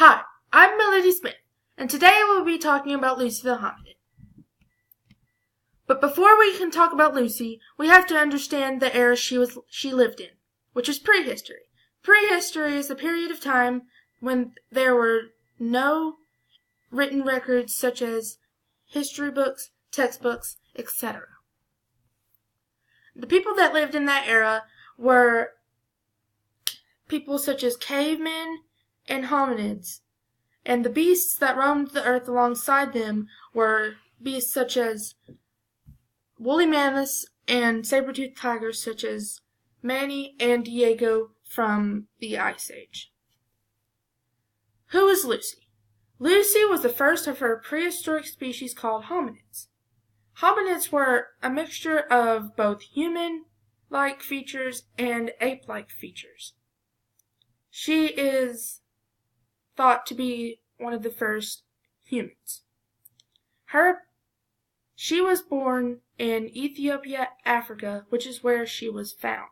Hi, I'm Melody Smith, and today we'll be talking about Lucy the Hominid. But before we can talk about Lucy, we have to understand the era she lived in, which is prehistory. Prehistory is a period of time when there were no written records such as history books, textbooks, etc. The people that lived in that era were people such as cavemen and hominids, and the beasts that roamed the earth alongside them were beasts such as woolly mammoths and saber-toothed tigers such as Manny and Diego from the Ice Age. Who is Lucy? Lucy was the first of her prehistoric species called hominids. Hominids were a mixture of both human-like features and ape-like features. She is thought to be one of the first humans. She was born in Ethiopia, Africa, which is where she was found.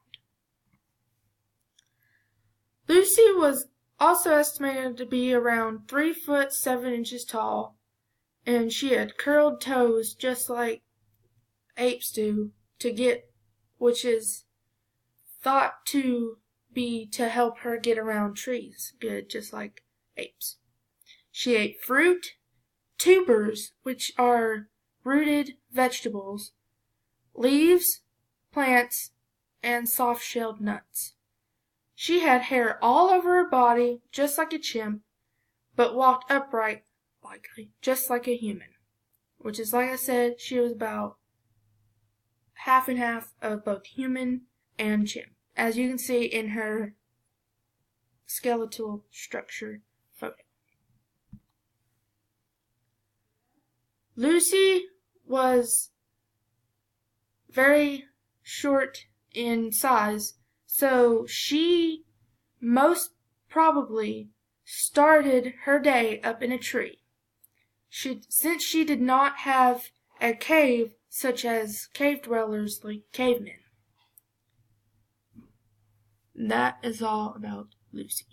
Lucy was also estimated to be around 3 foot 7 inches tall, and she had curled toes just like apes do which is thought to be to help her get around trees good, just like apes. She ate fruit, tubers, which are rooted vegetables, leaves, plants, and soft-shelled nuts. She had hair all over her body, just like a chimp, but walked upright just like a human, which is, like I said, she was about half and half of both human and chimp, as you can see in her skeletal structure photo. Lucy was very short in size, so she most probably started her day up in a tree. Since she did not have a cave such as cave dwellers like cavemen. That is all about Lucy.